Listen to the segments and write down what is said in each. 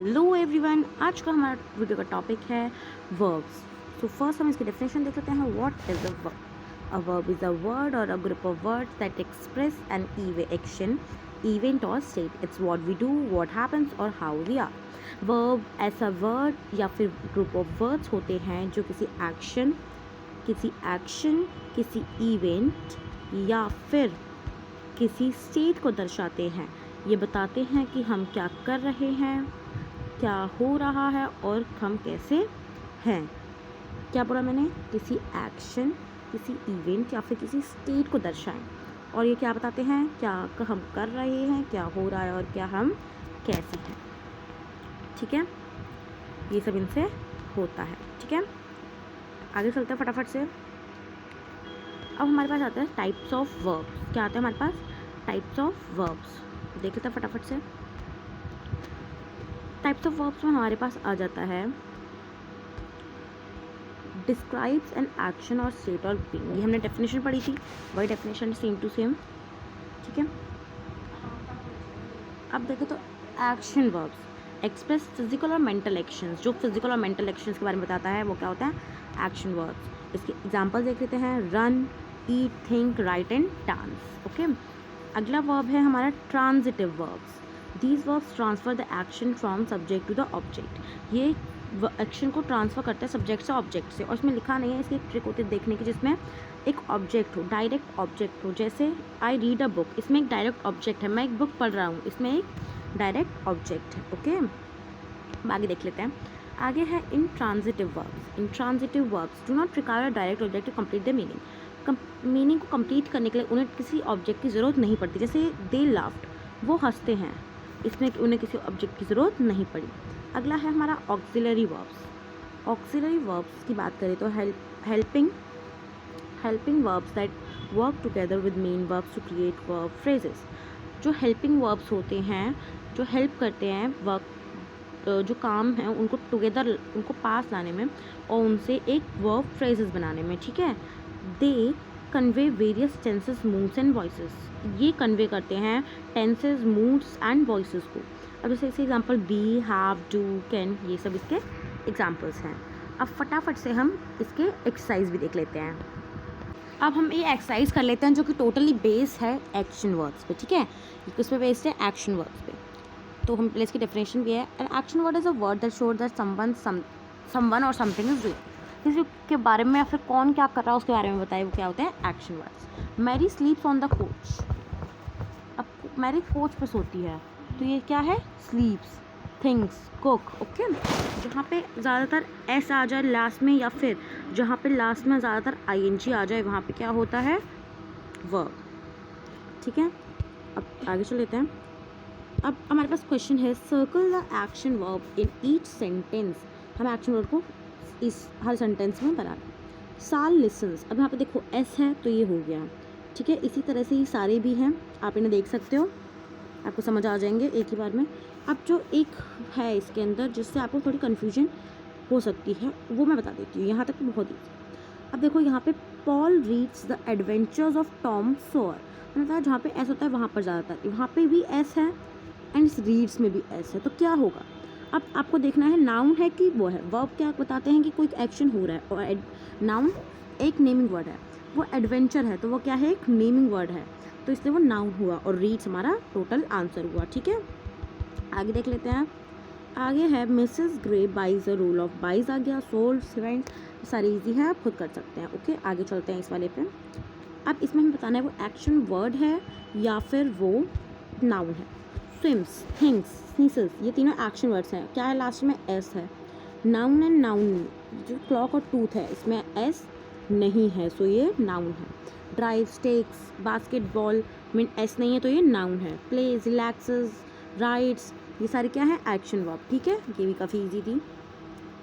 Hello everyone, आज का हमारा वीडियो का टॉपिक है वर्ब्स। सो फर्स्ट हम इसकी डेफिनेशन देख लेते हैं। What is a verb? A verb is a word or a group of words that express an action, event or state. It's what we do, what happens और how we are. Verb ऐसा word या फिर group of words होते हैं जो किसी action, किसी event या फिर किसी स्टेट को दर्शाते हैं। ये बताते हैं कि हम क्या कर रहे हैं, क्या हो रहा है और हम कैसे हैं। क्या बोला मैंने? किसी एक्शन, किसी इवेंट या फिर किसी स्टेट को दर्शाएं। और ये क्या बताते हैं, क्या हम कर रहे हैं, क्या हो रहा है और क्या हम कैसे हैं। ठीक है, ये सब इनसे होता है। ठीक है, आगे चलते हैं फटाफट से। अब हमारे पास आता है टाइप्स ऑफ वर्ब्स। क्या आते हैं हमारे पास? Types of verbs. देख लेते हैं फटाफट से। टाइप्स ऑफ वर्ब्स में हमारे पास आ जाता है डिस्क्राइब्स एन एक्शन और स्टेट और बीइंग। ये हमने डेफिनेशन पढ़ी थी, वही डेफिनेशन सेम टू सेम। ठीक है, अब देखें तो एक्शन वर्ब्स एक्सप्रेस फिजिकल और मेंटल एक्शंस। जो फिजिकल और मेंटल एक्शंस के बारे में बताता है वो क्या होता है? Action verbs. इसके एग्जांपल देख लेते हैं। Run, eat, think, right and dance. Okay, अगला वर्ब है हमारा transitive verbs. These verbs transfer the action from subject to the object. ये एक्शन को ट्रांसफ़र करता है सब्जेक्ट से ऑब्जेक्ट से। और इसमें लिखा नहीं है, इसकी एक ट्रिक होती है देखने की, जिसमें एक ऑब्जेक्ट हो, डायरेक्ट ऑब्जेक्ट हो। जैसे आई रीड अ बुक, इसमें एक डायरेक्ट ऑब्जेक्ट है, मैं एक बुक पढ़ रहा हूँ, इसमें एक डायरेक्ट ऑब्जेक्ट है। ओके, आगे देख लेते हैं। आगे है intransitive verbs. Intransitive verbs do not require a direct object to complete the meaning. Meaning को कंप्लीट करने के लिए उन्हें किसी ऑब्जेक्ट की ज़रूरत नहीं पड़ती। जैसे दे लाफ्ड, वो हंसते हैं, इसमें उन्हें किसी ऑब्जेक्ट की ज़रूरत नहीं पड़ी। अगला है हमारा ऑक्सिलरी वर्ब्स। ऑक्सिलरी वर्ब्स की बात करें तो helping verbs that work together with main verbs to create verb phrases. जो हेल्पिंग वर्ब्स होते हैं, जो हेल्प करते हैं वर्क, जो काम है उनको टुगेदर, उनको पास लाने में और उनसे एक वर्ब फ्रेजेस बनाने में। ठीक है, they convey various tenses, moods and voices. ये कन्वे करते हैं टेंसेस, मूड्स एंड वॉइसेस को। अब जैसे इसे example be, have, do, can, ये सब इसके एग्जांपल्स हैं। अब फटाफट से हम इसके एक्सरसाइज भी देख लेते हैं। अब हम ये एक्सरसाइज कर लेते हैं जो कि टोटली बेस्ड है एक्शन वर्ड्स पे। ठीक है, ये किस पे बेस्ड है? एक्शन वर्ड्स पे। तो हम पहले इसकी डेफिनेशन भी है। An action word is a word that shows that someone और समथिंग इज डूइंग। किसी के बारे में या फिर कौन क्या कर रहा है उसके बारे में बताए, वो क्या होते हैं? Action words. Mary sleeps on the couch. अब मैरी कोच पे सोती है, तो ये क्या है? स्लीप्स, थिंग्स, कुक। ओके, जहाँ पे ज़्यादातर एस आ जाए लास्ट में या फिर जहाँ पे लास्ट में ज़्यादातर आईएनजी आ जाए, वहाँ पे क्या होता है? वर्ब। ठीक है, अब आगे चल लेते हैं। अब हमारे पास क्वेश्चन है, circle the action verb in each sentence. हम एक्शन वर्ब को इस हर सेंटेंस में बनाना। साल लिसन्स, अब यहाँ पे देखो एस है तो ये हो गया। ठीक है, इसी तरह से ये सारे भी हैं, आप इन्हें देख सकते हो, आपको समझ आ जाएंगे एक ही बार में। अब जो एक है इसके अंदर जिससे आपको थोड़ी कन्फ्यूजन हो सकती है, वो मैं बता देती हूँ। यहाँ तक तो बहुत ही। अब देखो यहाँ पे Paul reads the adventures of Tom Sawyer. मैंने बताया जहाँ पे एस होता है वहाँ पर ज़्यादातर, वहाँ पे भी एस है एंड इस रीड्स में भी एस है, तो क्या होगा? अब आपको देखना है नाउन है कि वो है वर्ब। क्या बताते हैं कि कोई एक्शन हो रहा है, और नाउन एक नेमिंग वर्ड है। वो एडवेंचर है तो वो क्या है? एक नेमिंग वर्ड है, तो इसलिए वो नाउन हुआ और रीड्स हमारा टोटल आंसर हुआ। ठीक है, आगे देख लेते हैं। आगे है Mrs Gray buys a roll of, buys आ गया, सोल्ड, स्वेंट, सारी इजी है, आप खुद कर सकते हैं। ओके, आगे चलते हैं इस वाले पे। अब इसमें हमें बताना है वो एक्शन वर्ड है या फिर वो नाउन है। स्विम्स, थिंग्स, स्नीसेस, ये तीनों एक्शन वर्ड्स हैं। क्या है? लास्ट में एस है। नाउन एंड नाउन, जो क्लॉक और टूथ है इसमें एस नहीं है, सो ये नाउन है। ड्राइव, टेक्स, बास्केटबॉल में एस नहीं है तो ये नाउन है। प्लेज, रिलैक्सेस, राइड्स, ये सारे क्या है? Action verb. ठीक है, ये भी काफ़ी इजी थी।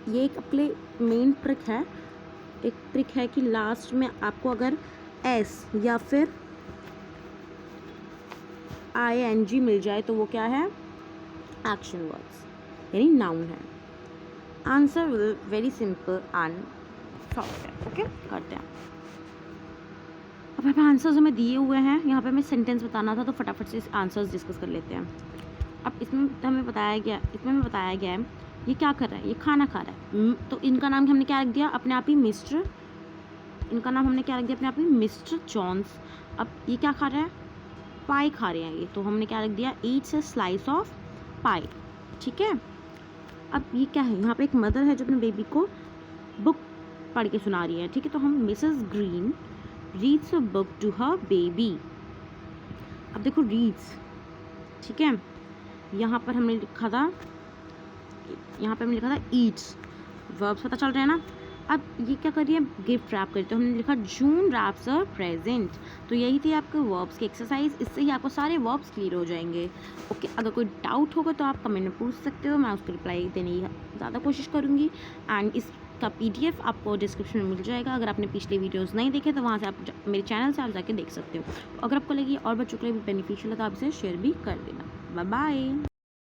ये एक अपने मेन ट्रिक है, एक ट्रिक है कि लास्ट में आपको अगर एस या फिर ING मिल जाए तो वो क्या है? एक्शन वर्ड्स, यानी नाउन है। Answer very simple and short है। ओके, करते हैं। अब हमें आंसर्स हमें दिए हुए हैं, यहाँ पे हमें सेंटेंस बताना था, तो फटाफट से आंसर्स डिस्कस कर लेते हैं। अब इसमें हमें बताया गया है ये क्या कर रहा है, ये खाना खा रहा है। तो इनका नाम हमने क्या रख दिया अपने आप ही, इनका नाम हमने क्या रख दिया अपने आप ही, मिस्टर जॉन्स। अब ये क्या खा रहा है, पाई खा रहे हैं ये, तो हमने क्या रख दिया, ईट्स अ स्लाइस ऑफ पाई। ठीक है। अब ये क्या है, यहाँ पे एक मदर है जो अपने बेबी को बुक पढ़ के सुना रही है। ठीक है, तो हम Mrs Green reads a book to her baby. अब देखो रीड्स, ठीक है, यहाँ पर हमने लिखा था ईट्स, वर्ब्स पता चल रहे हैं ना। अब ये क्या कर रही है, गिफ्ट रैप करते, तो हमने लिखा जून रैप्स अ प्रेजेंट। तो यही थी आपके वर्ब्स की एक्सरसाइज, इससे ही आपको सारे वर्ब्स क्लियर हो जाएंगे। ओके, अगर कोई डाउट होगा तो आप कमेंट में पूछ सकते हो, मैं उसको रिप्लाई देने की ज़्यादा कोशिश करूँगी। एंड इसका PDF आपको डिस्क्रिप्शन में मिल जाएगा। अगर आपने पिछले वीडियोज़ नहीं देखे तो वहाँ से आप मेरे चैनल से आप जाके देख सकते हो। अगर आपको लगी और बच्चों के लिए भी बेनिफिशियल है तो आप इसे शेयर भी कर देना। Bye bye.